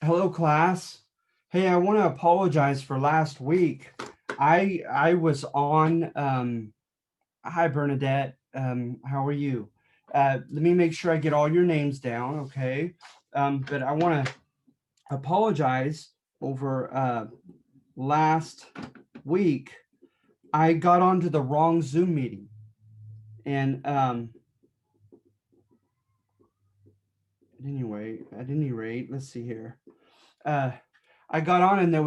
Hello, class. Hey, I want to apologize for last week. I was on. Hi, Bernadette. How are you? Let me make sure I get all your names down, okay? But I want to apologize over last week. I got onto the wrong Zoom meeting, and at any rate, let's see here. Uh, I got on and there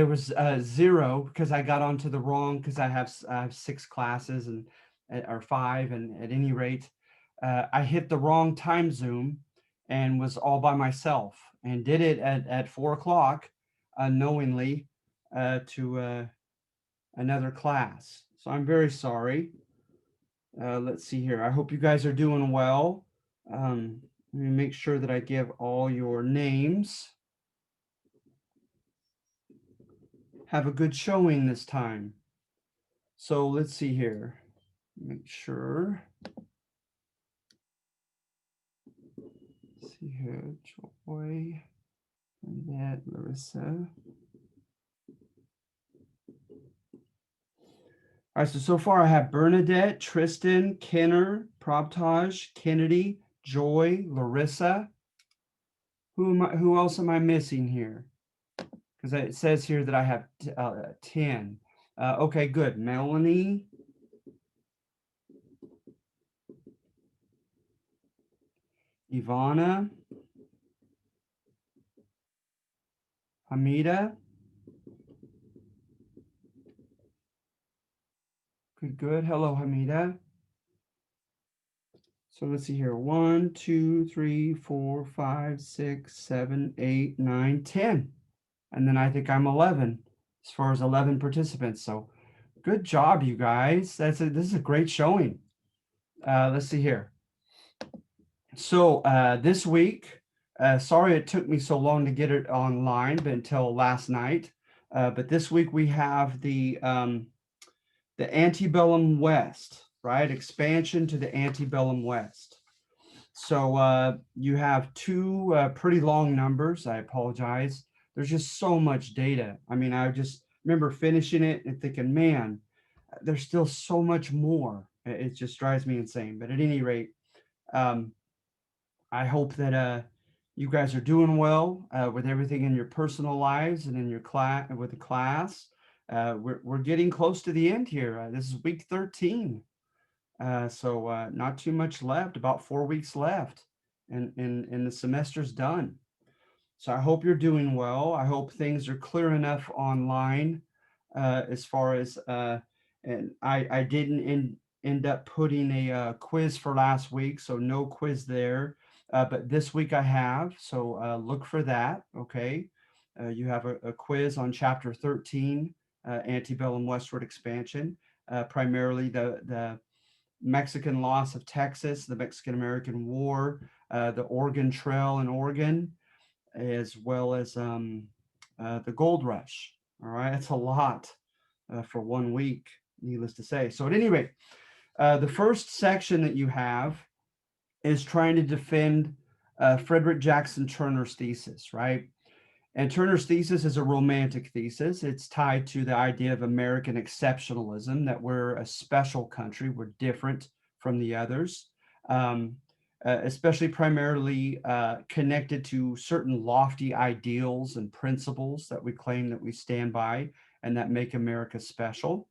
was zero because I got onto the wrong because I have six classes and or five, and at any rate, I hit the wrong time Zoom and was all by myself and did it at 4 o'clock unknowingly to another class. So I'm very sorry. Let's see here. I hope you guys are doing well. Let me make sure that I give all your names. Have a good showing this time. So let's see here. Make sure. Let's see here. Joy, Annette, Larissa. All right, so far I have Bernadette, Tristan, Kenner, Prabtaj, Kennedy, Joy, Larissa. Who else am I missing here? Because it says here that I have 10. Okay, good. Melanie, Ivana, Hamida. Good. Hello, Hamida. So let's see here. 1, 2, 3, 4, 5, 6, 7, 8, 9, 10. And then I think I'm 11 as far as 11 participants. So good job, you guys. This is a great showing. Let's see here. So this week, sorry it took me so long to get it online, but until last night. But this week we have the antebellum West, right? Expansion to the antebellum West. So you have two pretty long numbers. I apologize. There's just so much data. I mean, I just remember finishing it and thinking, man, there's still so much more. It just drives me insane. But at any rate, um, I hope that you guys are doing well with everything in your personal lives and in your class with the class. We're getting close to the end here. This is week 13. So not too much left, about 4 weeks left, and the semester's done. So I hope you're doing well. I hope things are clear enough online as far as, and I didn't end up putting a quiz for last week, so no quiz there. But this week I have, so look for that, okay? You have a quiz on chapter 13, Antebellum Westward Expansion, primarily the Mexican loss of Texas, the Mexican-American War, the Oregon Trail in Oregon, as well as the gold rush. All right, that's a lot for 1 week, needless to say. So at any rate, the first section that you have is trying to defend Frederick Jackson Turner's thesis, right? And Turner's thesis is a romantic thesis. It's tied to the idea of American exceptionalism, that we're a special country, we're different from the others, especially primarily connected to certain lofty ideals and principles that we claim that we stand by and that make America special.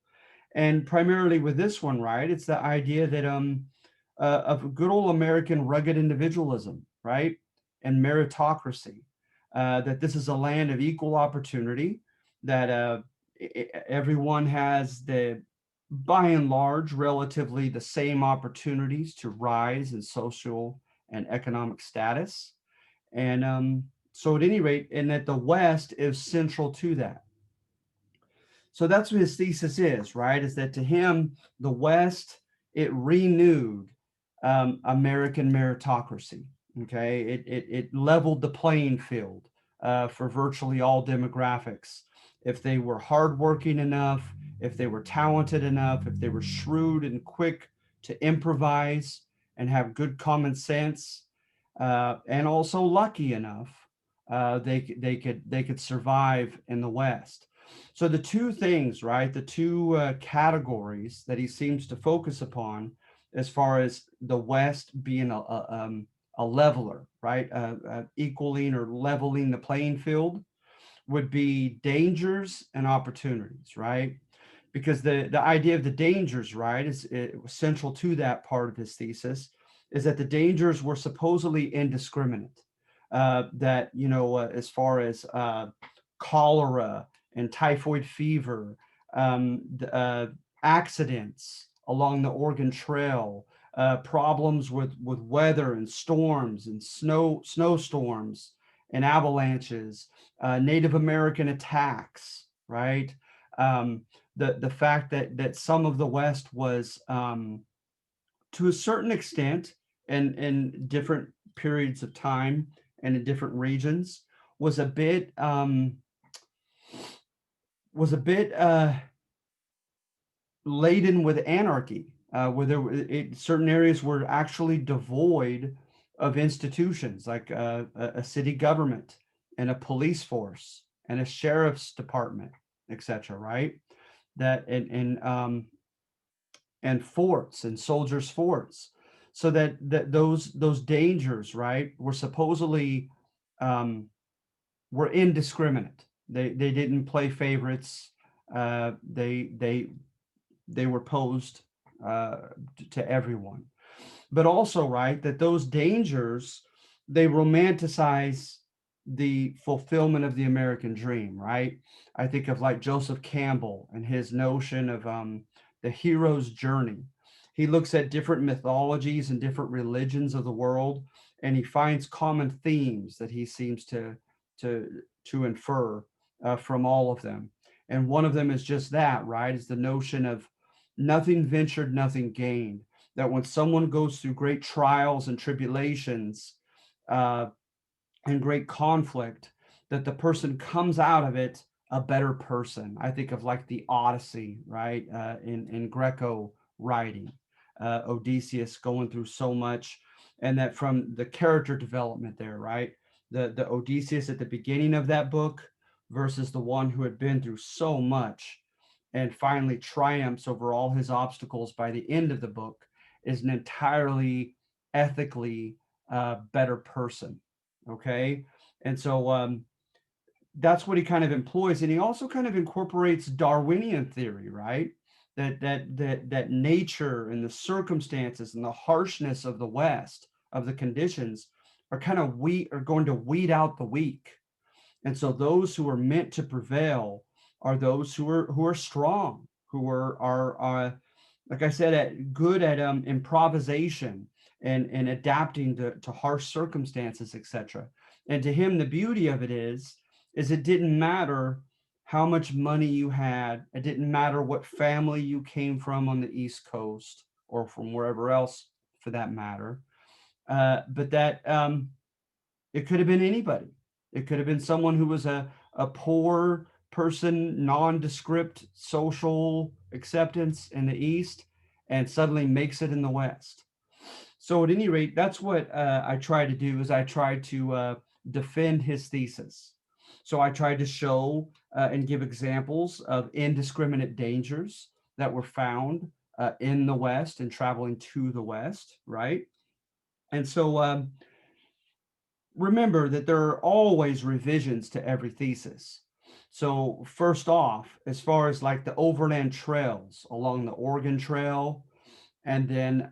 And primarily with this one, right, it's the idea that of good old American rugged individualism, right, and meritocracy, that this is a land of equal opportunity, that everyone has by and large, relatively the same opportunities to rise in social and economic status. And so at any rate, and that the West is central to that. So that's what his thesis is, right? Is that to him, the West, it renewed American meritocracy. Okay, it leveled the playing field for virtually all demographics. If they were hardworking enough, if they were talented enough, if they were shrewd and quick to improvise and have good common sense, and also lucky enough, they could survive in the West. So the two things, right, the two categories that he seems to focus upon, as far as the West being a leveler, right, equaling or leveling the playing field, would be dangers and opportunities, right? Because the idea of the dangers, right, is central to that part of his thesis, is that the dangers were supposedly indiscriminate. That as far as cholera and typhoid fever, accidents along the Oregon Trail, problems with weather and storms and snowstorms and avalanches, Native American attacks, right? Um, the fact that some of the West was, to a certain extent, and in different periods of time and in different regions, was a bit was a bit laden with anarchy, where certain areas were actually devoid of institutions like a city government and a police force and a sheriff's department, etc. Right? That and forts and soldiers' forts, so that those dangers, right, were supposedly um, were indiscriminate. They didn't play favorites. They were posed uh, to everyone. But also, right, that those dangers, they romanticize the fulfillment of the American dream, right? I think of like Joseph Campbell and his notion of the hero's journey. He looks at different mythologies and different religions of the world, and he finds common themes that he seems to infer from all of them. And one of them is just that, right? Is the notion of nothing ventured, nothing gained. That when someone goes through great trials and tribulations uh, and great conflict, that the person comes out of it a better person. I think of like the Odyssey, right? In Greco writing, Odysseus going through so much, and that from the character development there, right? The Odysseus at the beginning of that book versus the one who had been through so much and finally triumphs over all his obstacles by the end of the book is an entirely ethically better person. Okay. And so that's what he kind of employs. And he also kind of incorporates Darwinian theory, right? That nature and the circumstances and the harshness of the West, of the conditions, are kind of are going to weed out the weak. And so those who are meant to prevail are those who are strong, who are like I said, good at improvisation and adapting to harsh circumstances, etc. And to him, the beauty of it is it didn't matter how much money you had. It didn't matter what family you came from on the East Coast or from wherever else, for that matter. But that it could have been anybody. It could have been someone who was a poor person, nondescript social acceptance in the East, and suddenly makes it in the West. So at any rate, that's what I try to do, is I try to defend his thesis. So I tried to show and give examples of indiscriminate dangers that were found in the West and traveling to the West, right? And so remember that there are always revisions to every thesis. So first off, as far as like the overland trails along the Oregon Trail, and then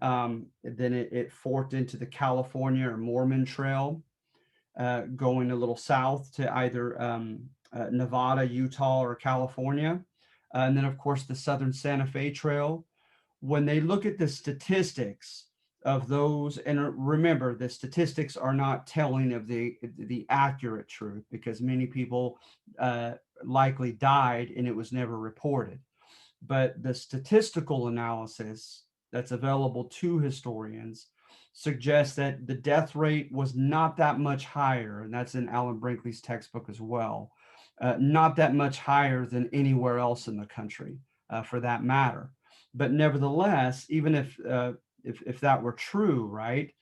it forked into the California or Mormon Trail, going a little south to either Nevada, Utah, or California. And then, of course, the Southern Santa Fe Trail. When they look at the statistics of those, and remember, the statistics are not telling of the accurate truth, because many people likely died and it was never reported. But the statistical analysis that's available to historians suggests that the death rate was not that much higher, and that's in Alan Brinkley's textbook as well, not that much higher than anywhere else in the country, for that matter. But nevertheless, even if that were true, right,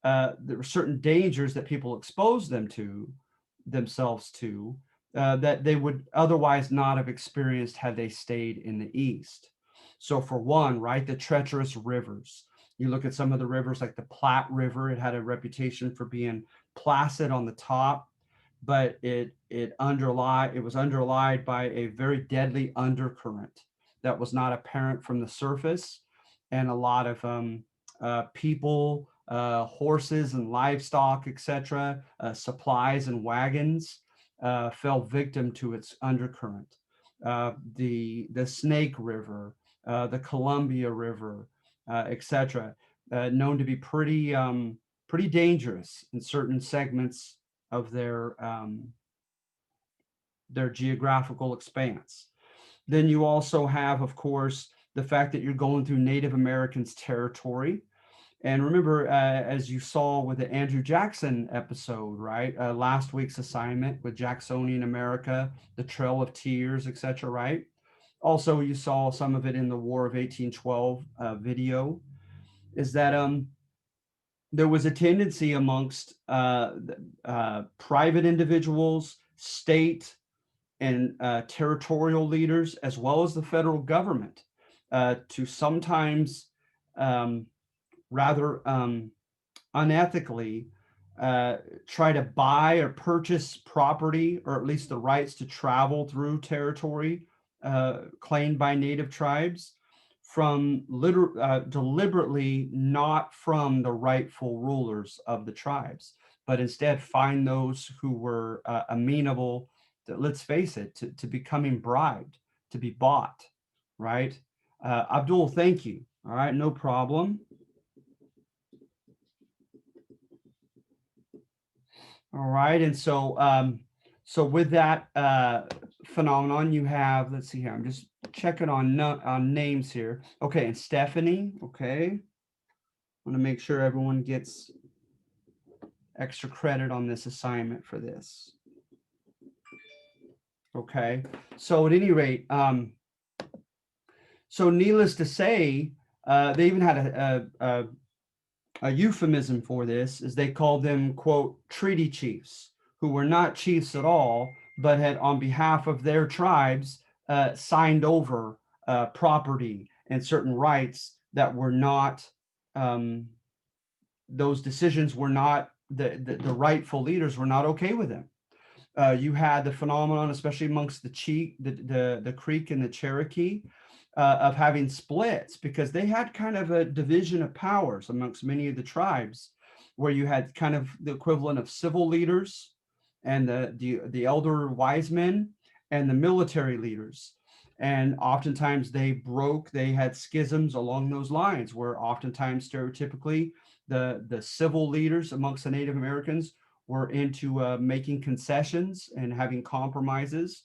there were certain dangers that people exposed them to themselves to, that they would otherwise not have experienced had they stayed in the East. So for one, right, the treacherous rivers. You look at some of the rivers like the Platte River, it had a reputation for being placid on the top, but it was underlied by a very deadly undercurrent that was not apparent from the surface, and a lot of people, horses and livestock, etc., supplies and wagons fell victim to its undercurrent. The Snake River, the Columbia River, etc., known to be pretty dangerous in certain segments of their geographical expanse. Then you also have, of course, the fact that you're going through Native Americans' territory. And remember, as you saw with the Andrew Jackson episode, right? Last week's assignment with Jacksonian America, the Trail of Tears, etc., right? Also, you saw some of it in the War of 1812 video, is that there was a tendency amongst private individuals, state and territorial leaders, as well as the federal government, to sometimes rather unethically try to buy or purchase property, or at least the rights to travel through territory claimed by native tribes from deliberately not from the rightful rulers of the tribes, but instead find those who were amenable to, let's face it, to becoming bribed, to be bought, right? Abdul, thank you. All right, no problem. All right, and so with that phenomenon, you have, let's see here, I'm just checking on names here. Okay, and Stephanie, okay. I want to make sure everyone gets extra credit on this assignment for this. Okay, so at any rate, so needless to say, they even had a euphemism for this, is they called them, quote, treaty chiefs, who were not chiefs at all, but had, on behalf of their tribes, signed over property and certain rights that were not, those decisions were not, the rightful leaders were not okay with them. You had the phenomenon, especially amongst the Creek and the Cherokee, of having splits, because they had kind of a division of powers amongst many of the tribes, where you had kind of the equivalent of civil leaders and the elder wise men and the military leaders. And oftentimes they had schisms along those lines, where oftentimes stereotypically the civil leaders amongst the Native Americans were into making concessions and having compromises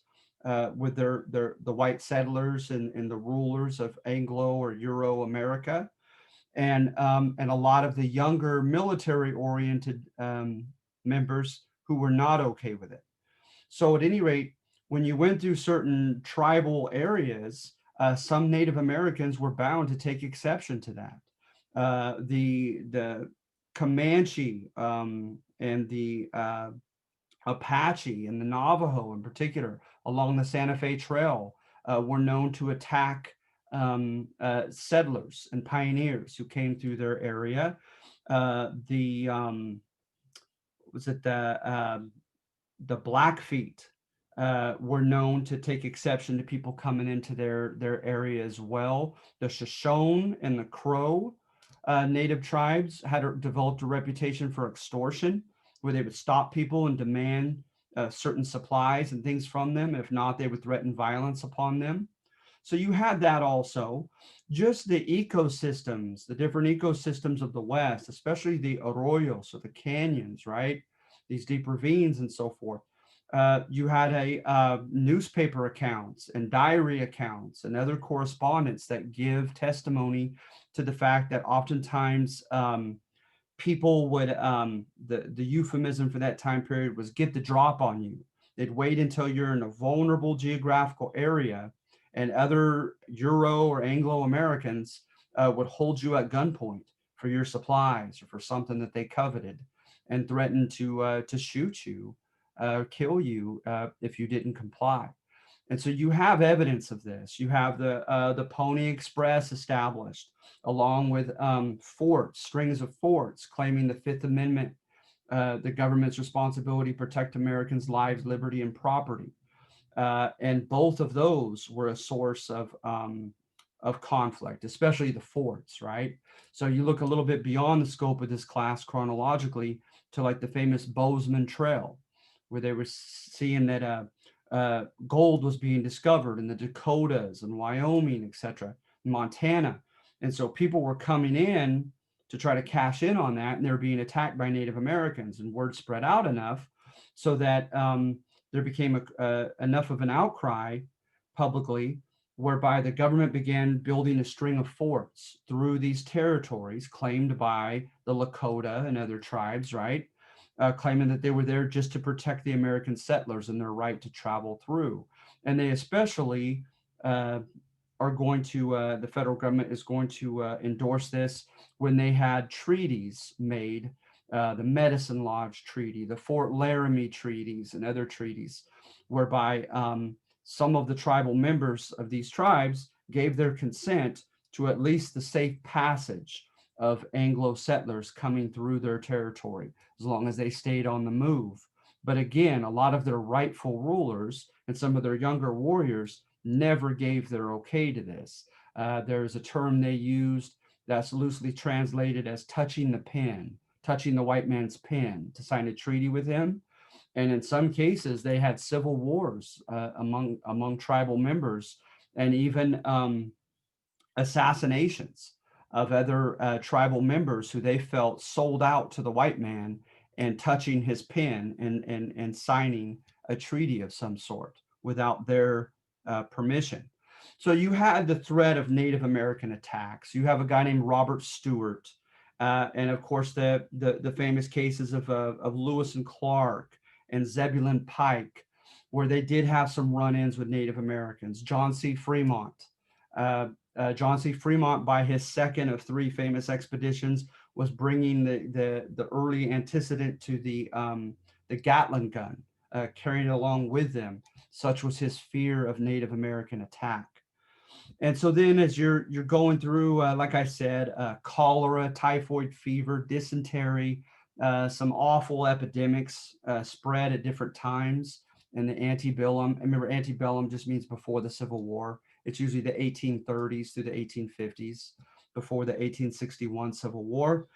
with the white settlers and the rulers of Anglo or Euro America, and a lot of the younger military-oriented members who were not okay with it. So at any rate, when you went through certain tribal areas, some Native Americans were bound to take exception to that. The Comanche and the Apache and the Navajo in particular along the Santa Fe Trail were known to attack settlers and pioneers who came through their area. The Blackfeet were known to take exception to people coming into their area as well. The Shoshone and the Crow native tribes had developed a reputation for extortion, where they would stop people and demand certain supplies and things from them. If not, they would threaten violence upon them. So you had that also. Just the ecosystems, the different ecosystems of the West, especially the arroyos or the canyons, right? These deep ravines and so forth. You had newspaper accounts and diary accounts and other correspondence that give testimony to the fact that oftentimes people would, the euphemism for that time period was get the drop on you. They'd wait until you're in a vulnerable geographical area, and other Euro or Anglo Americans would hold you at gunpoint for your supplies or for something that they coveted, and threaten to shoot you kill you if you didn't comply. And so you have evidence of this. You have the Pony Express established, along with forts, strings of forts, claiming the Fifth Amendment, the government's responsibility to protect Americans' lives, liberty, and property. And both of those were a source of conflict, especially the forts, right? So you look a little bit beyond the scope of this class chronologically to like the famous Bozeman Trail, where they were seeing that gold was being discovered in the Dakotas and Wyoming, etc., Montana. And so people were coming in to try to cash in on that, and they were being attacked by Native Americans, and word spread out enough so that there became enough of an outcry publicly, whereby the government began building a string of forts through these territories claimed by the Lakota and other tribes, right? Claiming that they were there just to protect the American settlers and their right to travel through. And they especially are going to, the federal government is going to endorse this when they had treaties made, the Medicine Lodge Treaty, the Fort Laramie treaties, and other treaties, whereby some of the tribal members of these tribes gave their consent to at least the safe passage of Anglo settlers coming through their territory, as long as they stayed on the move. But again, a lot of their rightful rulers and some of their younger warriors never gave their okay to this. There's a term they used that's loosely translated as touching the pen, touching the white man's pen to sign a treaty with him. And in some cases, they had civil wars among tribal members, and even assassinations of other tribal members who they felt sold out to the white man and touching his pen and signing a treaty of some sort without their permission. So you had the threat of Native American attacks. You have a guy named Robert Stewart, and of course the famous cases of Lewis and Clark and Zebulon Pike, where they did have some run-ins with Native Americans. John C. Fremont. John C. Fremont, by his second of three famous expeditions, was bringing the early antecedent to the Gatling gun, carrying it along with them. Such was his fear of Native American attack. And so then as you're going through, like I said, cholera, typhoid fever, dysentery, some awful epidemics spread at different times in the antebellum. And remember, antebellum just means before the Civil War. It's usually the 1830s through the 1850s, before the 1861 Civil War.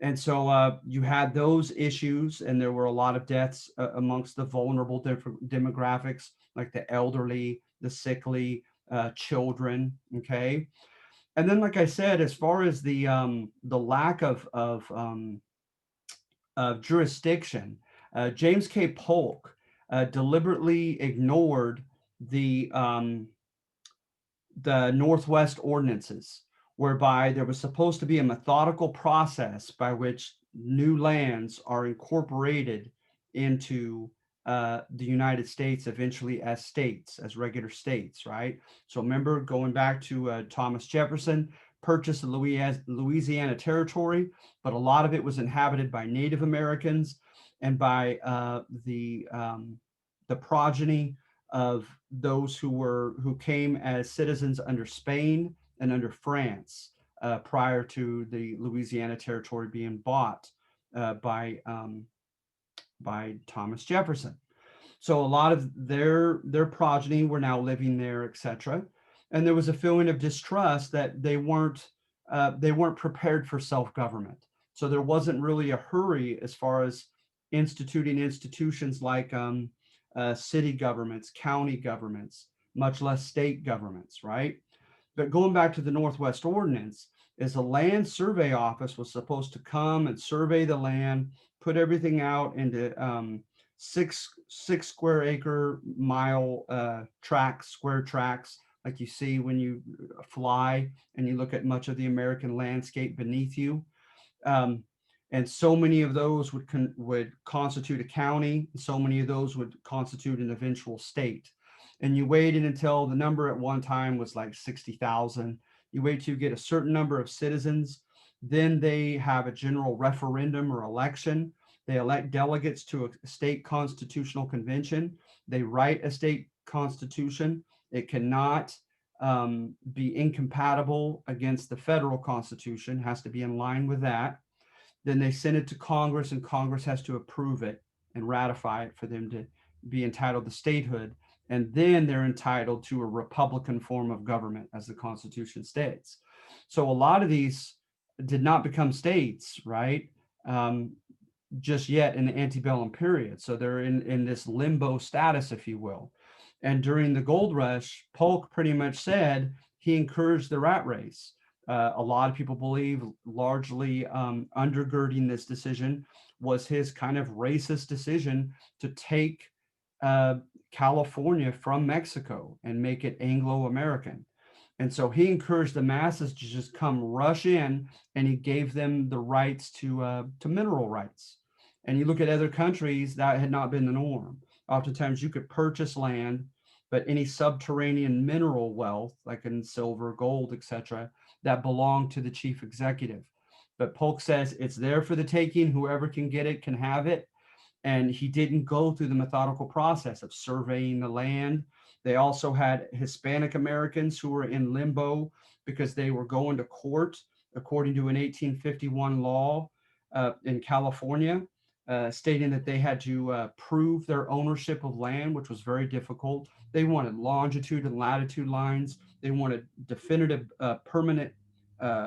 And so you had those issues, and there were a lot of deaths amongst the vulnerable demographics, like the elderly, the sickly, children. Okay. And then, like I said, as far as the lack of jurisdiction, James K. Polk deliberately ignored the Northwest ordinances, whereby there was supposed to be a methodical process by which new lands are incorporated into the United States eventually as states, as regular states, right? So remember, going back to Thomas Jefferson, purchased the Louisiana Territory, but a lot of it was inhabited by Native Americans and by the progeny of those who came as citizens under Spain and under France prior to the Louisiana Territory being bought by Thomas Jefferson. So a lot of their progeny were now living there, etc. And there was a feeling of distrust that they weren't prepared for self-government. So there wasn't really a hurry as far as instituting institutions like city governments, county governments, much less state governments, right? But going back to the Northwest Ordinance, is the Land Survey Office was supposed to come and survey the land, put everything out into six square acre mile square tracts, like you see when you fly and you look at much of the American landscape beneath you. And so many of those would constitute a county. So many of those would constitute an eventual state. And you waited until the number at one time was like 60,000. You wait till you get a certain number of citizens. Then they have a general referendum or election They elect delegates to a state constitutional convention. They write a state constitution. It cannot be incompatible against the federal constitution, has to be in line with that. Then they send it to Congress, and Congress has to approve it and ratify it for them to be entitled to statehood. And then they're entitled to a Republican form of government, as the Constitution states. So a lot of these did not become states, right? Um, just yet in the antebellum period. So they're in this limbo status, if you will. And during the gold rush, Polk pretty much said he encouraged the rat race. A lot of people believe largely undergirding this decision was his kind of racist decision to take uh, California from Mexico and make it Anglo-American. And so he encouraged the masses to just come rush in, and he gave them the rights to mineral rights. And you look at other countries, that had not been the norm. Oftentimes you could purchase land, but any subterranean mineral wealth, like in silver, gold, etc., that belonged to the chief executive. But Polk says it's there for the taking. Whoever can get it can have it. And he didn't go through the methodical process of surveying the land. They also had Hispanic Americans who were in limbo because they were going to court according to an 1851 law in California, stating that they had to prove their ownership of land, which was very difficult. They wanted longitude and latitude lines. They wanted definitive permanent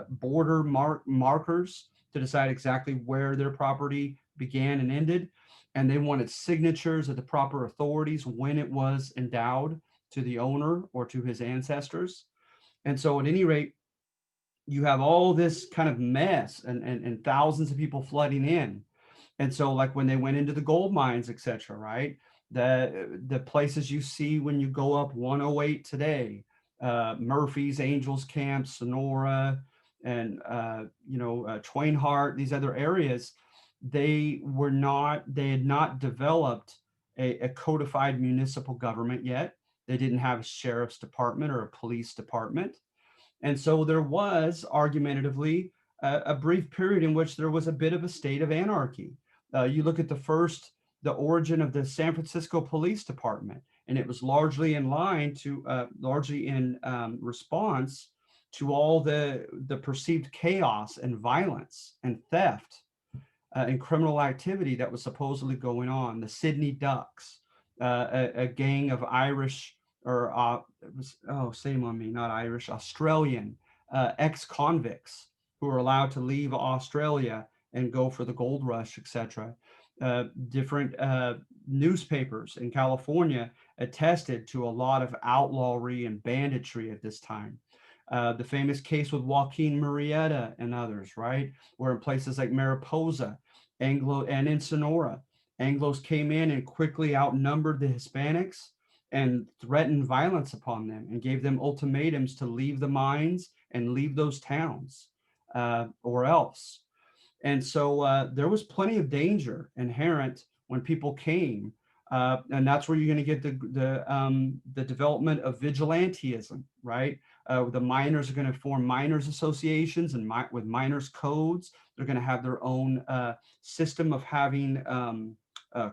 border markers to decide exactly where their property began and ended. And they wanted signatures of the proper authorities when it was endowed to the owner or to his ancestors. And so at any rate, you have all this kind of mess and thousands of people flooding in. And so like when they went into the gold mines, etc., right? The places you see when you go up 108 today, Murphy's, Angels Camp, Sonora, and Twain Harte, these other areas, they had not developed a codified municipal government yet. They didn't have a sheriff's department or a police department. And so there was argumentatively a brief period in which there was a bit of a state of anarchy. You look at the origin of the San Francisco Police Department, and it was largely in response to all the perceived chaos and violence and theft and criminal activity that was supposedly going on. The Sydney Ducks, a gang of Irish shame on me, not Irish, Australian ex-convicts who were allowed to leave Australia and go for the gold rush, etc. Different newspapers in California attested to a lot of outlawry and banditry at this time. The famous case with Joaquin Murrieta and others, right? Where in places like Mariposa, and in Sonora, Anglos came in and quickly outnumbered the Hispanics and threatened violence upon them and gave them ultimatums to leave the mines and leave those towns or else. And so there was plenty of danger inherent when people came. And that's where you're going to get the development of vigilantism, right? The miners are going to form miners associations and with miners codes. They're going to have their own system of having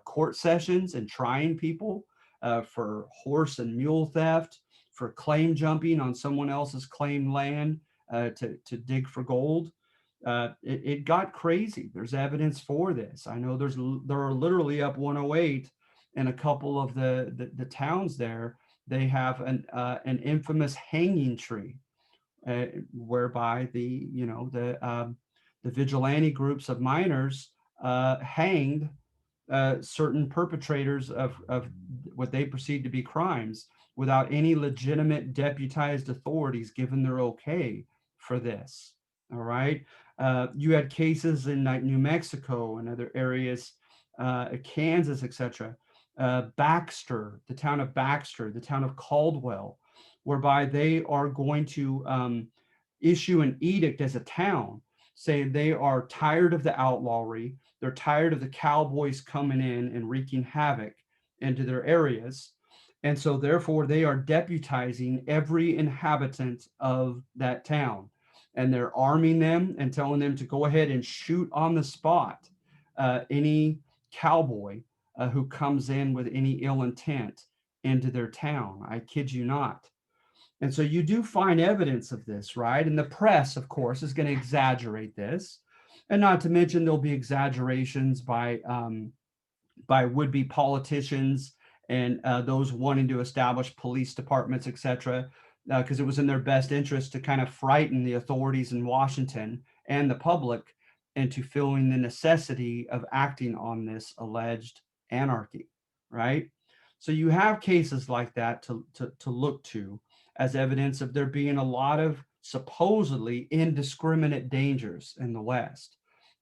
court sessions and trying people for horse and mule theft, for claim jumping on someone else's claimed land to dig for gold. It got crazy. There's evidence for this. I know there are literally up 108 in a couple of the towns there. They have an infamous hanging tree, whereby the vigilante groups of miners hanged certain perpetrators of what they perceived to be crimes without any legitimate deputized authorities giving their okay for this. All right. You had cases in like New Mexico and other areas, Kansas, etc. Baxter, the town of Baxter, the town of Caldwell, whereby they are going to issue an edict as a town, saying they are tired of the outlawry. They're tired of the cowboys coming in and wreaking havoc into their areas. And so therefore they are deputizing every inhabitant of that town. And they're arming them and telling them to go ahead and shoot on the spot any cowboy who comes in with any ill intent into their town. I kid you not. And so you do find evidence of this, right? And the press, of course, is going to exaggerate this. And not to mention, there'll be exaggerations by would-be politicians and those wanting to establish police departments, etc., because it was in their best interest to kind of frighten the authorities in Washington and the public into feeling the necessity of acting on this alleged anarchy, right? So you have cases like that to look to as evidence of there being a lot of supposedly indiscriminate dangers in the West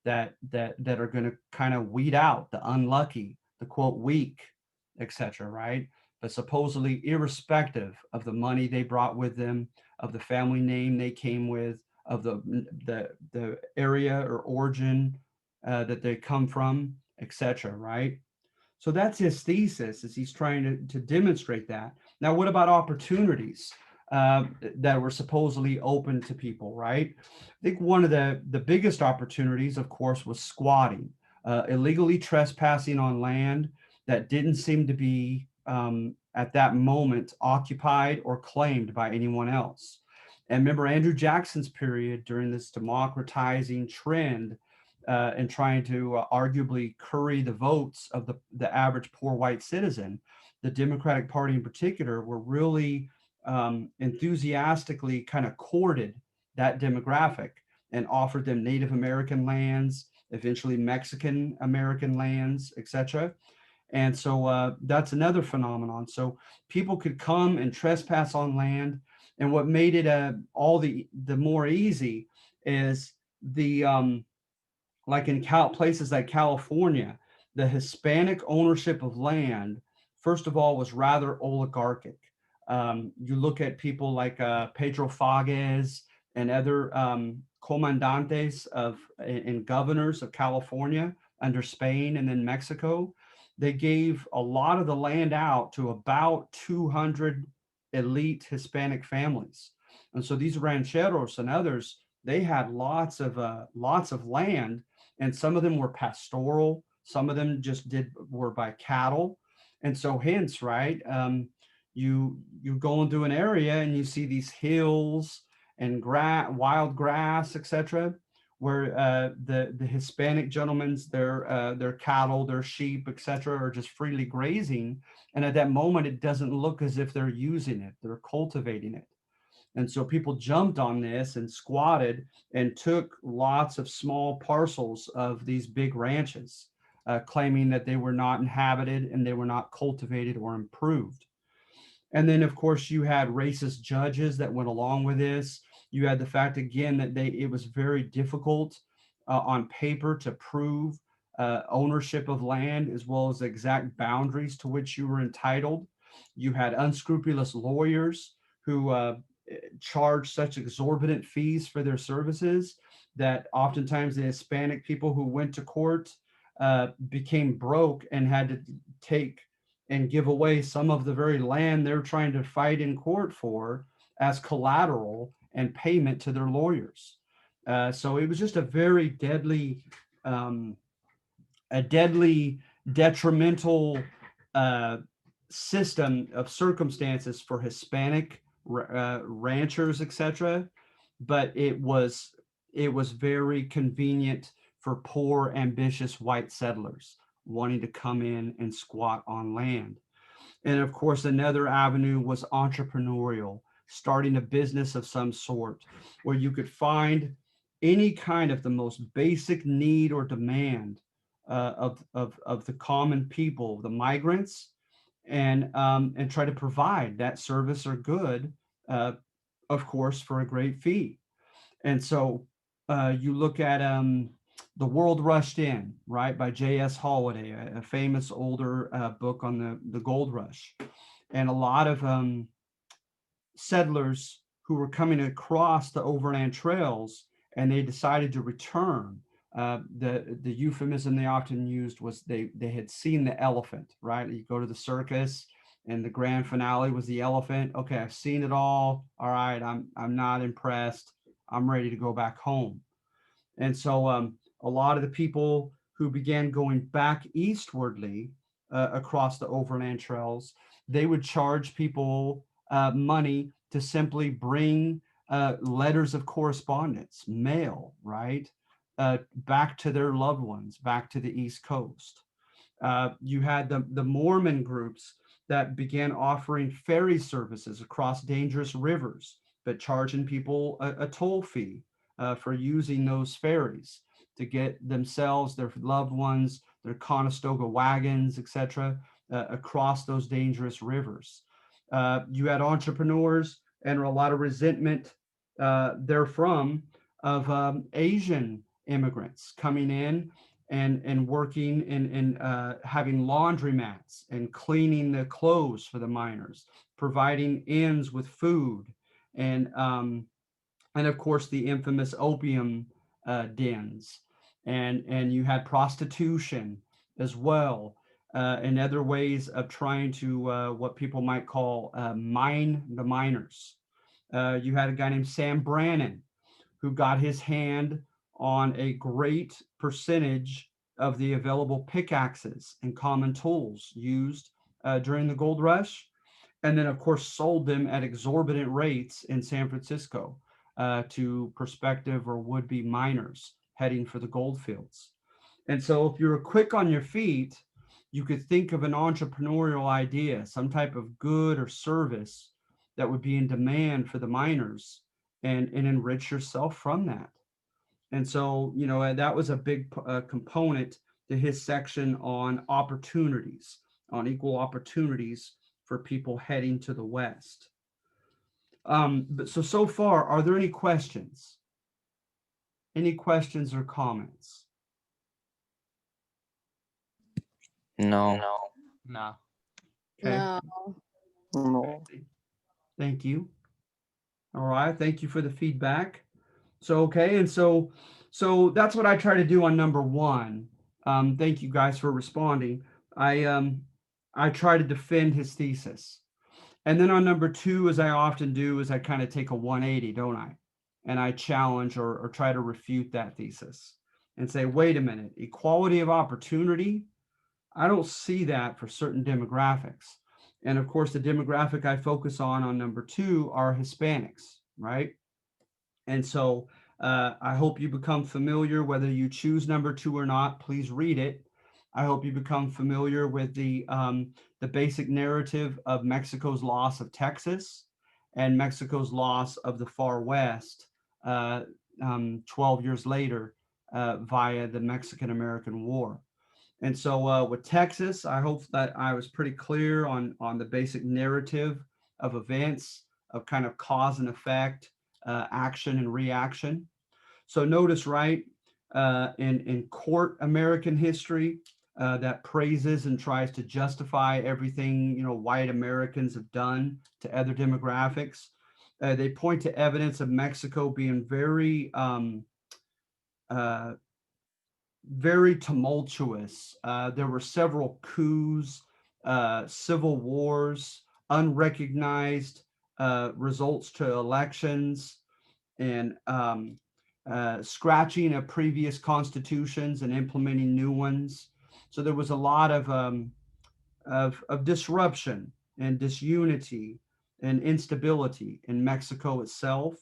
that are going to kind of weed out the unlucky, the quote weak, etc. Right? But supposedly irrespective of the money they brought with them, of the family name they came with, of the area or origin that they come from, etc. Right? So that's his thesis, is he's trying to demonstrate that. Now, what about opportunities that were supposedly open to people, right? I think one of the biggest opportunities, of course, was squatting, illegally trespassing on land that didn't seem to be at that moment occupied or claimed by anyone else. And remember Andrew Jackson's period during this democratizing trend and trying to arguably curry the votes of the average poor white citizen. The Democratic Party in particular were really enthusiastically kind of courted that demographic and offered them Native American lands, eventually Mexican American lands, etc. And so that's another phenomenon. So people could come and trespass on land. And what made it all the more easy is the like in places like California, the Hispanic ownership of land, first of all, was rather oligarchic. You look at people like Pedro Fages and other comandantes and governors of California under Spain and then Mexico. They gave a lot of the land out to about 200 elite Hispanic families. And so these rancheros and others, they had lots of land, and some of them were pastoral, some of them just were by cattle. And so hence, right, you go into an area and you see these hills and wild grass, etc., where the Hispanic gentlemen's their cattle, their sheep, etc., are just freely grazing. And at that moment, it doesn't look as if they're using it; they're cultivating it. And so people jumped on this and squatted and took lots of small parcels of these big ranches, claiming that they were not inhabited and they were not cultivated or improved. And then, of course, you had racist judges that went along with this. You had the fact, again, that it was very difficult on paper to prove ownership of land as well as exact boundaries to which you were entitled. You had unscrupulous lawyers who charged such exorbitant fees for their services that oftentimes the Hispanic people who went to court became broke and had to take and give away some of the very land they're trying to fight in court for as collateral and payment to their lawyers. So it was just a very deadly, detrimental system of circumstances for Hispanic ranchers, etc. But it was very convenient for poor, ambitious white settlers wanting to come in and squat on land. And of course, another avenue was entrepreneurial, starting a business of some sort where you could find any kind of the most basic need or demand of the common people, the migrants, and try to provide that service or good, uh, of course, for a great fee. And so you look at The World Rushed In, right, by J.S. Holiday, a famous older book on the gold rush. And a lot of settlers who were coming across the overland trails and they decided to return. The euphemism they often used was they had seen the elephant, right? You go to the circus and the grand finale was the elephant. Okay, I've seen it all. All right, I'm not impressed. I'm ready to go back home. And so a lot of the people who began going back eastwardly across the overland trails, they would charge people money to simply bring letters of correspondence, mail, right, back to their loved ones, back to the East Coast. You had the Mormon groups that began offering ferry services across dangerous rivers, but charging people a toll fee for using those ferries to get themselves, their loved ones, their Conestoga wagons, etc., across those dangerous rivers. You had entrepreneurs and a lot of resentment therefrom of Asian immigrants coming in and working and having laundromats and cleaning the clothes for the miners, providing inns with food, and and of course the infamous opium dens, and you had prostitution as well, and other ways of trying to what people might call mine the miners. You had a guy named Sam Brannan who got his hand on a great percentage of the available pickaxes and common tools used during the gold rush, and then of course sold them at exorbitant rates in San Francisco to prospective or would-be miners heading for the gold fields. And so if you were quick on your feet, you could think of an entrepreneurial idea, some type of good or service that would be in demand for the miners, and enrich yourself from that. And so, you know, that was a big component to his section on opportunities, on equal opportunities for people heading to the West. But so far, are there any questions? Any questions or comments? No. No. Okay. No. No. Thank you. All right. Thank you for the feedback. So, okay. And so that's what I try to do on number one. Thank you guys for responding. I try to defend his thesis. And then on number two, as I often do, is I kind of take a 180, don't I? And I challenge or try to refute that thesis and say, wait a minute, equality of opportunity, I don't see that for certain demographics. And of course, the demographic I focus on number two are Hispanics, right? And so I hope you become familiar, whether you choose number two or not, please read it. I hope you become familiar with the basic narrative of Mexico's loss of Texas and Mexico's loss of the far West 12 years later via the Mexican-American War. And so with Texas, I hope that I was pretty clear on the basic narrative of events, of kind of cause and effect, action and reaction. So notice, right, in court American history, that praises and tries to justify everything, you know, white Americans have done to other demographics. They point to evidence of Mexico being very very tumultuous. There were several coups, civil wars, unrecognized results to elections, and scratching of previous constitutions and implementing new ones. So there was a lot of disruption and disunity and instability in Mexico itself.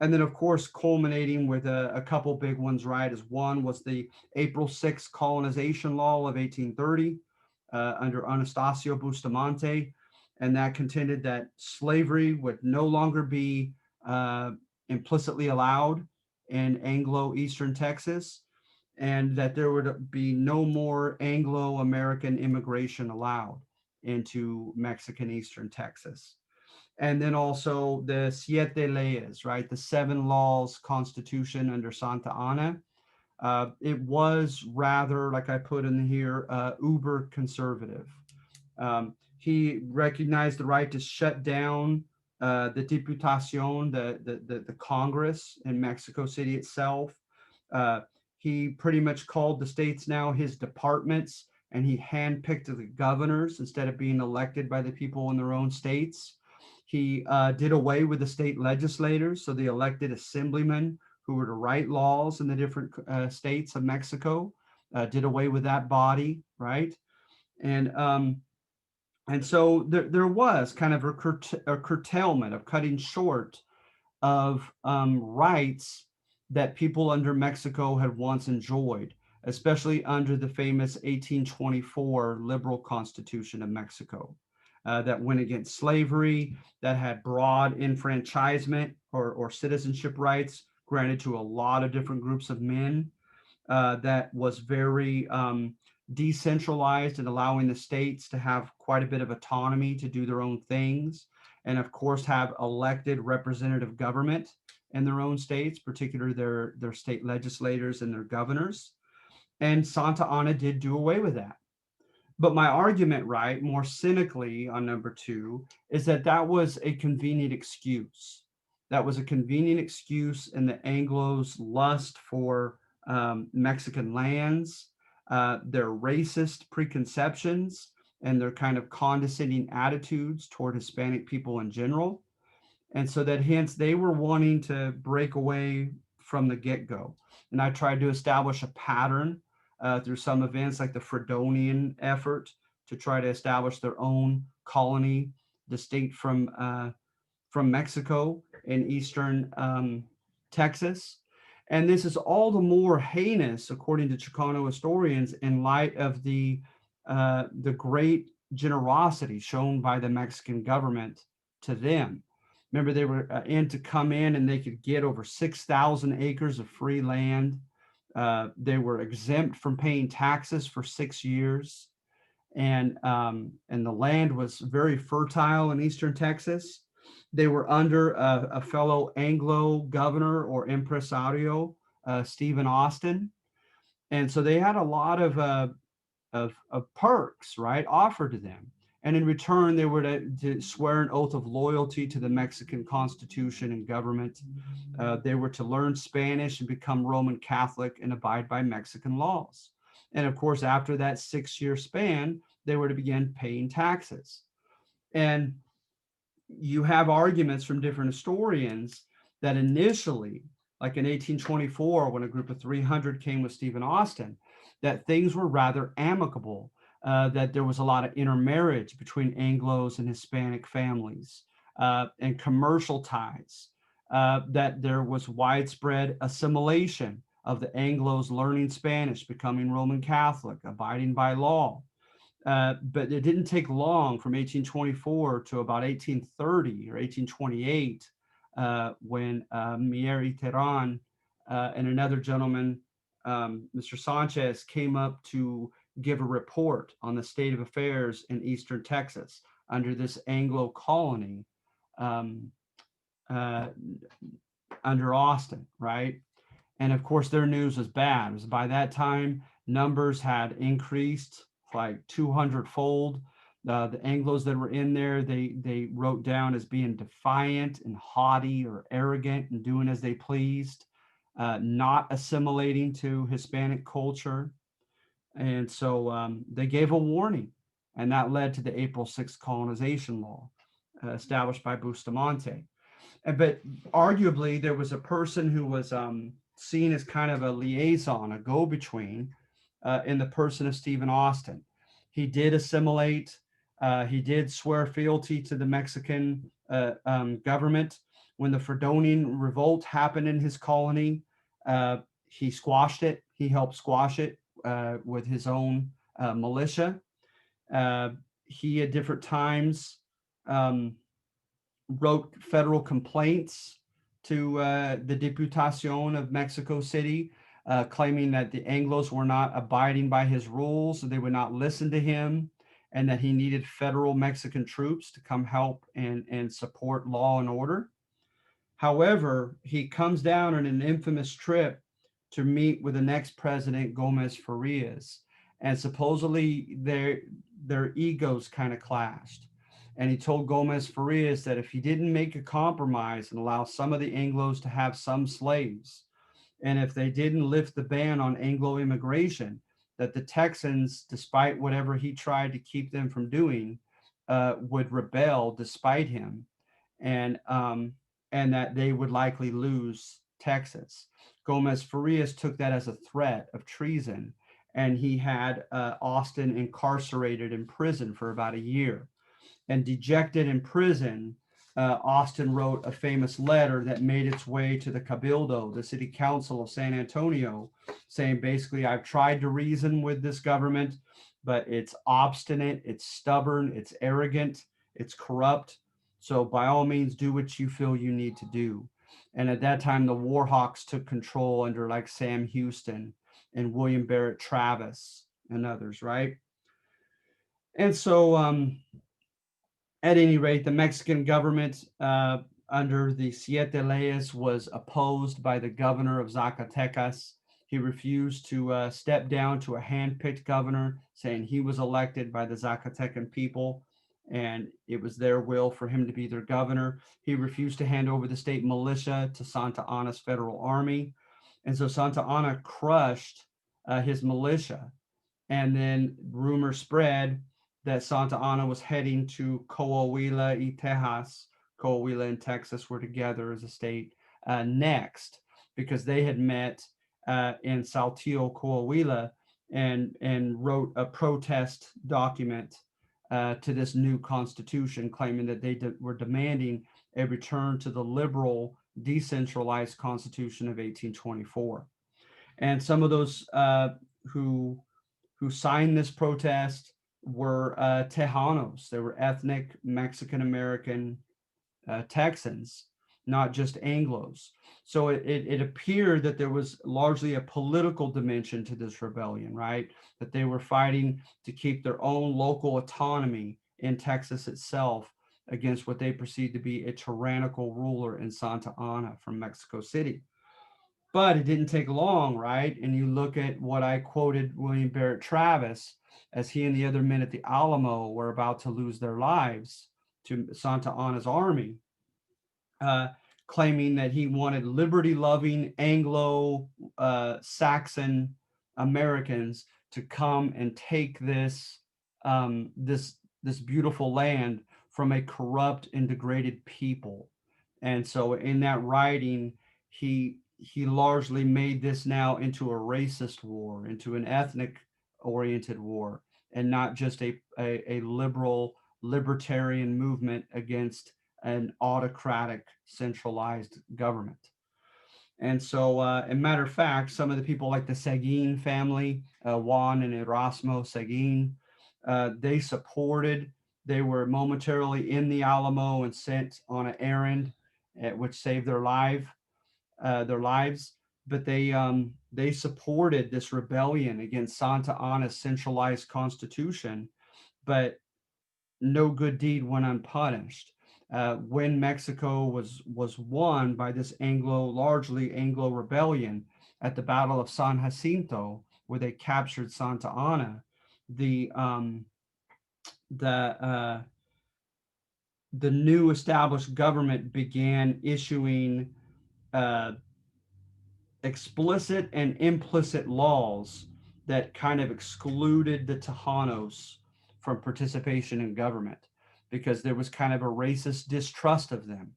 And then, of course, culminating with a couple big ones, right? As one was the April 6th colonization law of 1830 under Anastasio Bustamante. And that contended that slavery would no longer be implicitly allowed in Anglo-Eastern Texas, and that there would be no more Anglo-American immigration allowed into Mexican Eastern Texas. And then also the Siete Leyes, right? The 7 laws constitution under Santa Anna. It was rather, like I put in here, uber conservative. He recognized the right to shut down the Diputación, the Congress in Mexico City itself. He pretty much called the states now his departments, and he handpicked the governors instead of being elected by the people in their own states. He did away with the state legislators, so the elected assemblymen who were to write laws in the different states of Mexico did away with that body, right? And so there was kind of a curtailment of cutting short of rights that people under Mexico had once enjoyed, especially under the famous 1824 liberal constitution of Mexico, that went against slavery, that had broad enfranchisement or citizenship rights granted to a lot of different groups of men, that was very decentralized and allowing the states to have quite a bit of autonomy to do their own things. And of course, have elected representative government in their own states, particularly their state legislators and their governors. And Santa Anna did do away with that. But my argument, right, more cynically on number two, is that that was a convenient excuse. That was a convenient excuse in the Anglos' lust for Mexican lands, their racist preconceptions, and their kind of condescending attitudes toward Hispanic people in general. And so that hence they were wanting to break away from the get-go. And I tried to establish a pattern through some events like the Fredonian effort to try to establish their own colony distinct from Mexico in eastern Texas. And this is all the more heinous, according to Chicano historians, in light of the great generosity shown by the Mexican government to them. Remember, they were in to come in and they could get over 6,000 acres of free land. They were exempt from paying taxes for 6 years. And the land was very fertile in eastern Texas. They were under a fellow Anglo governor or impresario, Stephen Austin. And so they had a lot of perks, right, offered to them. And in return, they were to swear an oath of loyalty to the Mexican Constitution and government. They were to learn Spanish and become Roman Catholic and abide by Mexican laws. And of course, after that 6-year span, they were to begin paying taxes. And you have arguments from different historians that initially, like in 1824, when a group of 300 came with Stephen Austin, that things were rather amicable, that there was a lot of intermarriage between Anglos and Hispanic families, and commercial ties, that there was widespread assimilation of the Anglos learning Spanish, becoming Roman Catholic, abiding by law. But it didn't take long from 1824 to about 1830 or 1828 when Mier y Terán and another gentleman, Mr. Sanchez, came up to give a report on the state of affairs in eastern Texas under this Anglo colony under Austin, right? And of course, their news was bad. It was by that time, numbers had increased like 200-fold. The Anglos that were in there, they wrote down as being defiant and haughty or arrogant and doing as they pleased, not assimilating to Hispanic culture. And so they gave a warning, and that led to the April 6th colonization law established by Bustamante. But arguably, there was a person who was seen as kind of a liaison, a go-between, in the person of Stephen Austin. He did assimilate. He did swear fealty to the Mexican government. When the Fredonian revolt happened in his colony, he squashed it. He helped squash it with his own militia. He at different times wrote federal complaints to the Diputación of Mexico City, claiming that the Anglos were not abiding by his rules, so they would not listen to him, and that he needed federal Mexican troops to come help and support law and order. However, he comes down on an infamous trip to meet with the next president, Gomez Farias, and supposedly their egos kind of clashed. And he told Gomez Farias that if he didn't make a compromise and allow some of the Anglos to have some slaves, and if they didn't lift the ban on Anglo immigration, that the Texans, despite whatever he tried to keep them from doing, would rebel despite him, and that they would likely lose Texas. Gomez Farias took that as a threat of treason, and he had Austin incarcerated in prison for about a year. And dejected in prison, Austin wrote a famous letter that made its way to the Cabildo, the city council of San Antonio, saying basically, I've tried to reason with this government, but it's obstinate, it's stubborn, it's arrogant, it's corrupt. So by all means, do what you feel you need to do. And at that time, the Warhawks took control under like Sam Houston and William Barrett Travis and others, right? And so at any rate, the Mexican government under the Siete Leyes was opposed by the governor of Zacatecas. He refused to step down to a hand-picked governor, saying he was elected by the Zacatecan people and it was their will for him to be their governor. He refused to hand over the state militia to Santa Anna's federal army. And so Santa Anna crushed his militia. And then rumors spread that Santa Ana was heading to Coahuila y Tejas. Coahuila and Texas were together as a state next, because they had met in Saltillo, Coahuila, and wrote a protest document to this new constitution, claiming that they were demanding a return to the liberal, decentralized constitution of 1824. And some of those who signed this protest were Tejanos. They were ethnic Mexican American Texans, not just Anglos. So it appeared that there was largely a political dimension to this rebellion, right? That they were fighting to keep their own local autonomy in Texas itself against what they perceived to be a tyrannical ruler in Santa Ana from Mexico City. But it didn't take long, right? And you look at what I quoted William Barrett Travis, as he and the other men at the Alamo were about to lose their lives to Santa Anna's army, claiming that he wanted liberty-loving Anglo-Saxon Americans to come and take this this beautiful land from a corrupt and degraded people. And so in that writing, he largely made this now into a racist war, into an ethnic oriented war, and not just a liberal libertarian movement against an autocratic centralized government. And so, a matter of fact, some of the people like the Seguin family, Juan and Erasmo Seguin, they supported, they were momentarily in the Alamo and sent on an errand, which saved their lives. But they supported this rebellion against Santa Anna's centralized constitution, but no good deed went unpunished. When Mexico was won by this largely Anglo rebellion at the Battle of San Jacinto, where they captured Santa Ana, the the the new established government began issuing explicit and implicit laws that kind of excluded the Tejanos from participation in government, because there was kind of a racist distrust of them.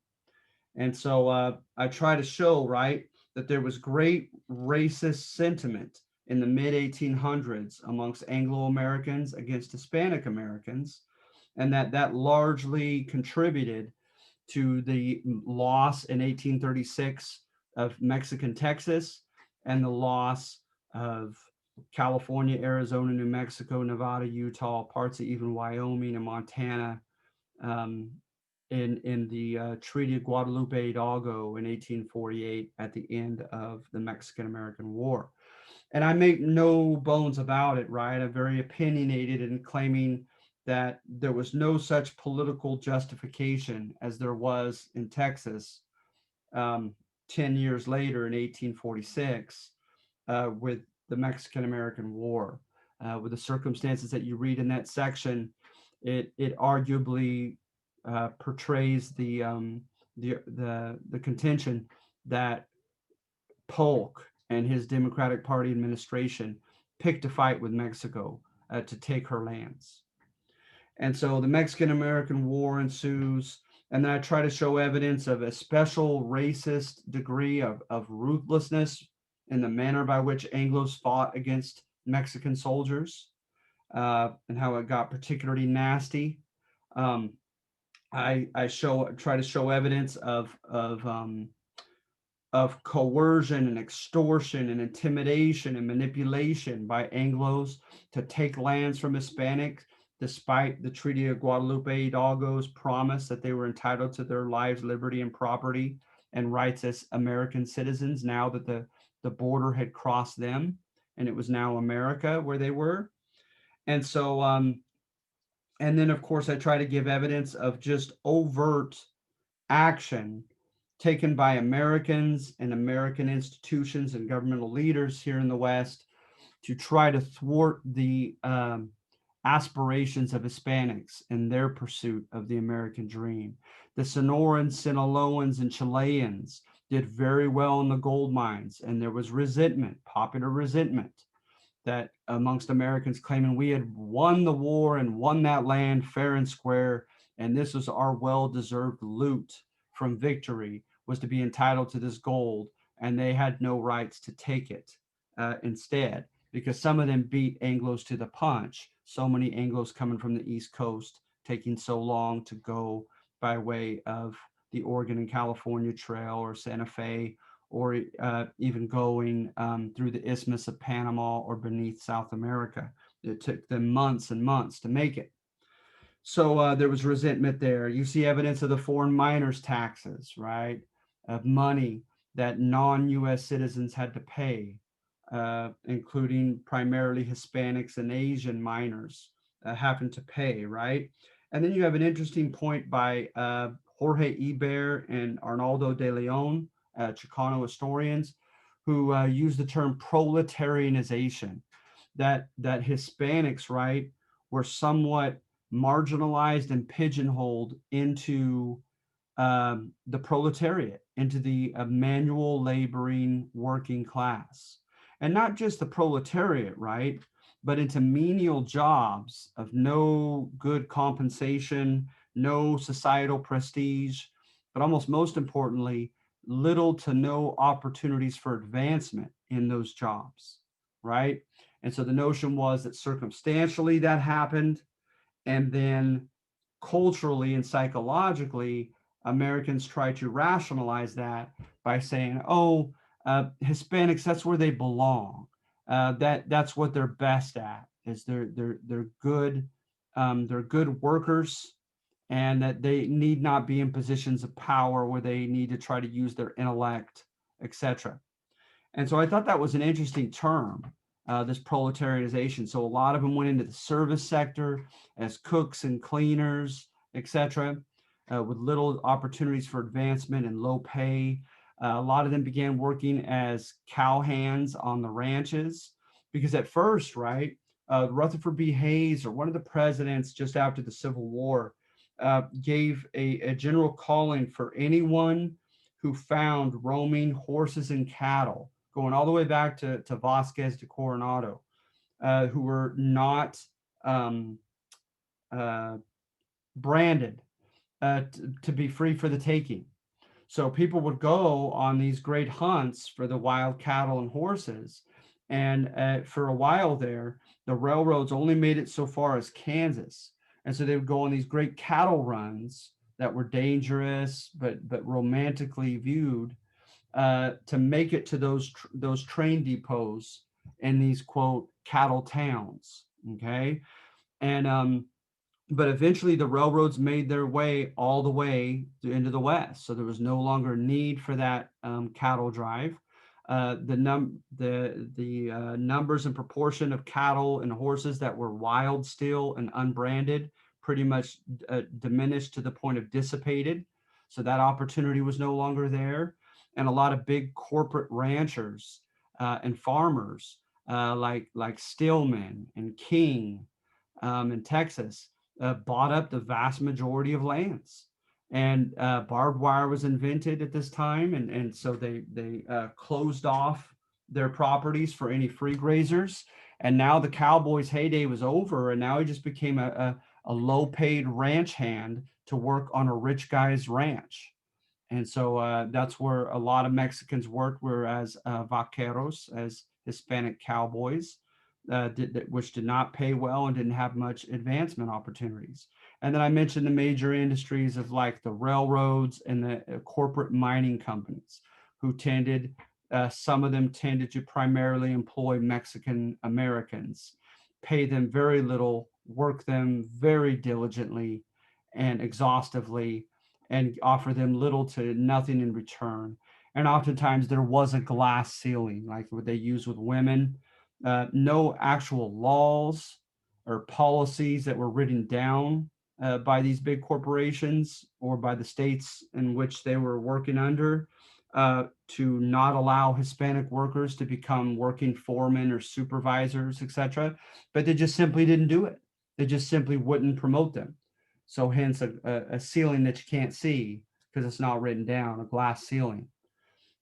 And so I try to show, right, that there was great racist sentiment in the mid 1800s amongst Anglo Americans against Hispanic Americans, and that largely contributed to the loss in 1836 of Mexican Texas and the loss of California, Arizona, New Mexico, Nevada, Utah, parts of even Wyoming and Montana, in the Treaty of Guadalupe Hidalgo in 1848 at the end of the Mexican-American War. And I make no bones about it, right? I'm very opinionated in claiming that there was no such political justification as there was in Texas 10 years later in 1846 with the Mexican-American War. With the circumstances that you read in that section, it arguably portrays the contention that Polk and his Democratic Party administration picked a fight with Mexico to take her lands. And so the Mexican-American War ensues, and then I try to show evidence of a special racist degree of ruthlessness in the manner by which Anglos fought against Mexican soldiers, and how it got particularly nasty. Um, I try to show evidence of coercion and extortion and intimidation and manipulation by Anglos to take lands from Hispanics, despite the Treaty of Guadalupe Hidalgo's promise that they were entitled to their lives, liberty, and property and rights as American citizens, now that the border had crossed them and it was now America where they were. And so, and then of course, I try to give evidence of just overt action taken by Americans and American institutions and governmental leaders here in the West to try to thwart the aspirations of Hispanics in their pursuit of the American dream. The Sonorans, Sinaloans, and Chileans did very well in the gold mines, and there was resentment, popular resentment, that amongst Americans claiming we had won the war and won that land fair and square, and this was our well-deserved loot from victory, was to be entitled to this gold, and they had no rights to take it instead, because some of them beat Anglos to the punch. So many Anglos coming from the East Coast, taking so long to go by way of the Oregon and California Trail or Santa Fe, or even going through the Isthmus of Panama or beneath South America. It took them months and months to make it. So there was resentment there. You see evidence of the foreign miners' taxes, right? Of money that non-US citizens had to pay, including primarily Hispanics and Asian miners having to pay, right? And then you have an interesting point by Jorge Iber and Arnaldo de Leon, Chicano historians, who use the term proletarianization, that Hispanics, right, were somewhat marginalized and pigeonholed into the proletariat, into the manual laboring working class. And not just the proletariat, right, but into menial jobs of no good compensation, no societal prestige, but almost most importantly, little to no opportunities for advancement in those jobs, right? And so the notion was that circumstantially that happened, and then culturally and psychologically, Americans try to rationalize that by saying, "Oh, Hispanics, that's where they belong. That's what they're best at. Is they're good workers, and that they need not be in positions of power where they need to try to use their intellect, etc." And so I thought that was an interesting term, this proletarianization. So a lot of them went into the service sector as cooks and cleaners, etc., with little opportunities for advancement and low pay. A lot of them began working as cowhands on the ranches, because at first, right, Rutherford B. Hayes, or one of the presidents just after the Civil War, gave a general calling for anyone who found roaming horses and cattle, going all the way back to Vasquez de Coronado, who were not branded, to be free for the taking. So people would go on these great hunts for the wild cattle and horses. And for a while there, the railroads only made it so far as Kansas. And so they would go on these great cattle runs that were dangerous, but romantically viewed, to make it to those train depots in these quote cattle towns. Okay. And but eventually the railroads made their way all the way into the West. So there was no longer need for that cattle drive. The numbers and proportion of cattle and horses that were wild still and unbranded pretty much diminished to the point of dissipated. So that opportunity was no longer there. And a lot of big corporate ranchers and farmers like Stillman and King in Texas bought up the vast majority of lands. And barbed wire was invented at this time, and so they closed off their properties for any free grazers. And now the cowboy's heyday was over, and now he just became a low-paid ranch hand to work on a rich guy's ranch. And so that's where a lot of Mexicans worked, were as vaqueros, as Hispanic cowboys, which did not pay well and didn't have much advancement opportunities. And then I mentioned the major industries of like the railroads and the corporate mining companies, who tended, some of them tended to primarily employ Mexican Americans, pay them very little, work them very diligently and exhaustively, and offer them little to nothing in return. And oftentimes there was a glass ceiling, like what they use with women. No actual laws or policies that were written down by these big corporations or by the states in which they were working under, to not allow Hispanic workers to become working foremen or supervisors, etc. But they just simply didn't do it. They just simply wouldn't promote them. So hence a ceiling that you can't see because it's not written down, a glass ceiling.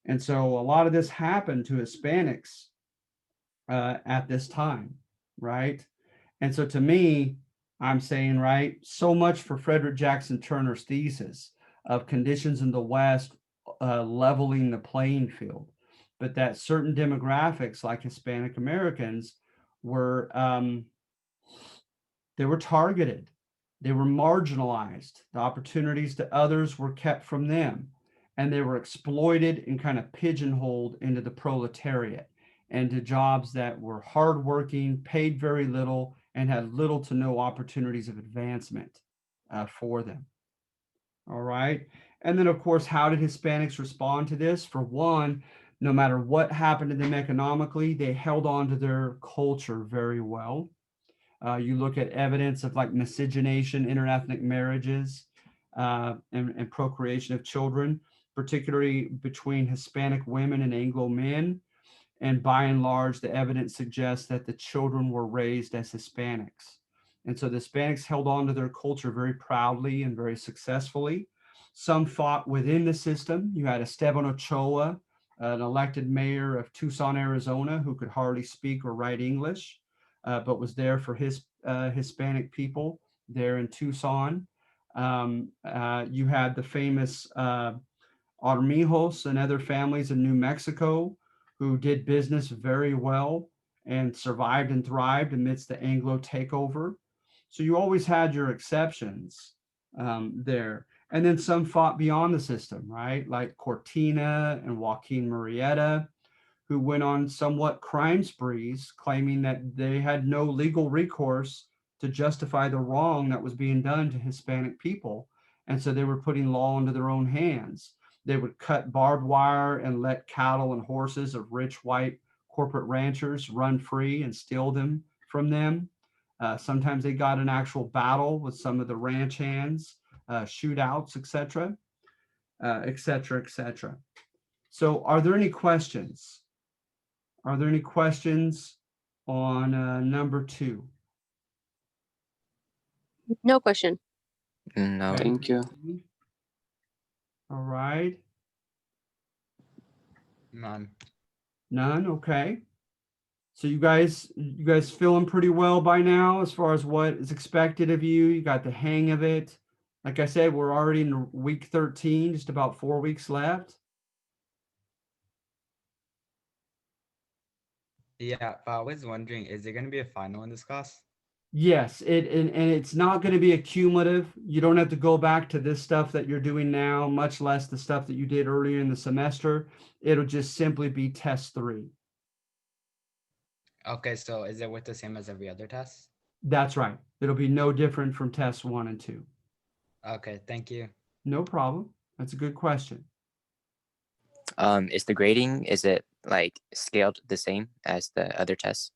And so a lot of this happened to Hispanics at this time, right? And so to me, I'm saying, right, so much for Frederick Jackson Turner's thesis of conditions in the West leveling the playing field, but that certain demographics like Hispanic Americans were, they were targeted, they were marginalized, the opportunities to others were kept from them, and they were exploited and kind of pigeonholed into the proletariat and to jobs that were hardworking, paid very little, and had little to no opportunities of advancement for them. All right. And then, of course, how did Hispanics respond to this? For one, no matter what happened to them economically, they held on to their culture very well. You look at evidence of like miscegenation, interethnic marriages, and procreation of children, particularly between Hispanic women and Anglo men. And by and large, the evidence suggests that the children were raised as Hispanics. And so the Hispanics held on to their culture very proudly and very successfully. Some fought within the system. You had Esteban Ochoa, an elected mayor of Tucson, Arizona, who could hardly speak or write English, but was there for his Hispanic people there in Tucson. You had the famous Armijos and other families in New Mexico who did business very well and survived and thrived amidst the Anglo takeover. So you always had your exceptions there. And then some fought beyond the system, right? Like Cortina and Joaquin Murrieta, who went on somewhat crime sprees, claiming that they had no legal recourse to justify the wrong that was being done to Hispanic people. And so they were putting law into their own hands. They would cut barbed wire and let cattle and horses of rich white corporate ranchers run free and steal them from them. Sometimes they got an actual battle with some of the ranch hands, shootouts, etc., etc., etc. So are there any questions? Are there any questions on number 2? No question. No. Thank you. All right. None. None. Okay. So you guys feeling pretty well by now as far as what is expected of you. You got the hang of it. Like I said, we're already in week 13, just about 4 weeks left. Yeah, but I was wondering, is there going to be a final in this class? Yes, and it's not going to be accumulative. You don't have to go back to this stuff that you're doing now, much less the stuff that you did earlier in the semester. It'll just simply be test 3. Okay, so is it worth the same as every other test? That's right. It'll be no different from tests 1 and 2. Okay, thank you. No problem. That's a good question. Is the grading, is it like scaled the same as the other tests?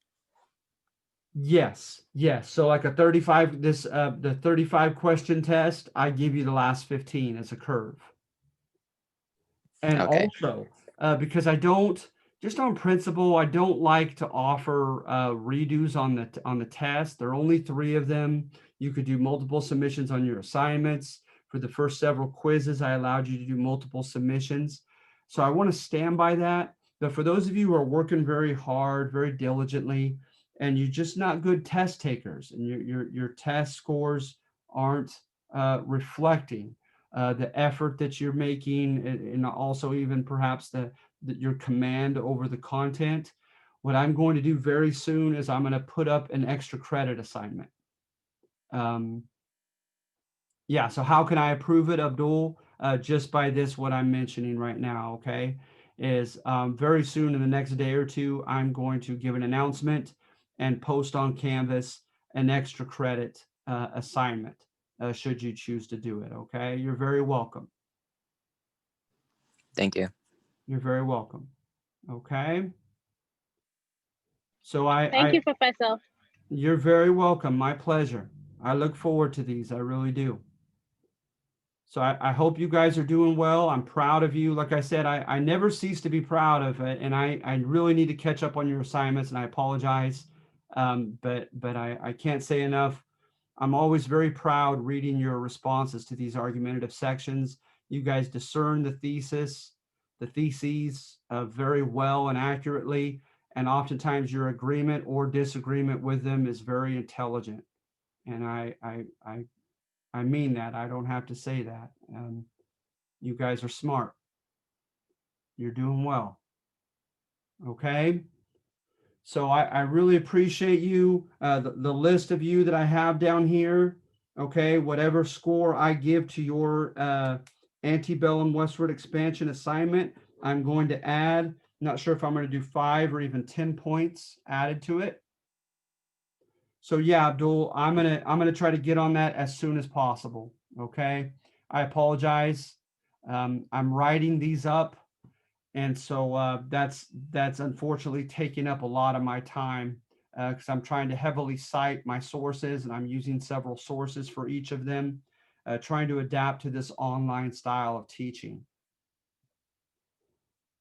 Yes. So like a 35, the 35 question test, I give you the last 15 as a curve. And Okay. also, because I don't, just on principle, I don't like to offer redos on the test. There are only 3 of them. You could do multiple submissions on your assignments. For the first several quizzes, I allowed you to do multiple submissions. So I want to stand by that. But for those of you who are working very hard, very diligently, and you're just not good test takers, and your test scores aren't reflecting the effort that you're making, and also even perhaps your command over the content, What I'm going to do very soon is I'm going to put up an extra credit assignment. Yeah, so how can I approve it, Abdul? Just by this, what I'm mentioning right now, okay, is very soon in the next day or two, I'm going to give an announcement and post on Canvas an extra credit assignment, should you choose to do it, okay? You're very welcome. Thank you. You're very welcome, okay? So Thank you, Professor. You're very welcome. My pleasure. I look forward to these. I really do. So I hope you guys are doing well. I'm proud of you. Like I said, I never cease to be proud of it. And I really need to catch up on your assignments, and I apologize. But I can't say enough. I'm always very proud reading your responses to these argumentative sections. You guys discern the theses very well and accurately. And oftentimes your agreement or disagreement with them is very intelligent. And I mean that. I don't have to say that. You guys are smart. You're doing well. Okay. So I really appreciate you, the list of you that I have down here. Okay. Whatever score I give to your antebellum westward expansion assignment, I'm going to add. Not sure if I'm going to do 5 or even 10 points added to it. So yeah, Abdul, I'm gonna try to get on that as soon as possible. Okay. I apologize. I'm writing these up, and so that's unfortunately taking up a lot of my time because I'm trying to heavily cite my sources, and I'm using several sources for each of them, trying to adapt to this online style of teaching.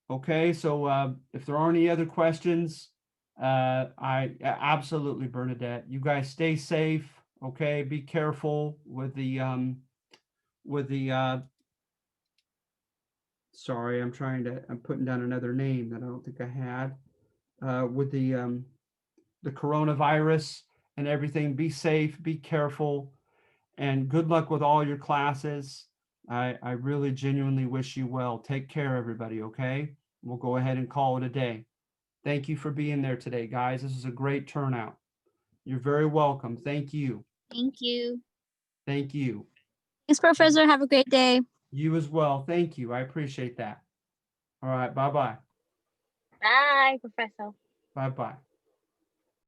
Okay, so if there aren't any other questions, I absolutely, Bernadette. You guys stay safe. Okay, be careful with the sorry, I'm putting down another name that I don't think I had. With the coronavirus and everything. Be safe, be careful, and good luck with all your classes. I really genuinely wish you well. Take care, everybody, okay? We'll go ahead and call it a day. Thank you for being there today, guys. This is a great turnout. You're very welcome. Thank you. Thank you. Thank you. Thanks, Professor. Have a great day. You as well. Thank you. I appreciate that. All right. Bye-bye. Bye, Professor. Bye-bye.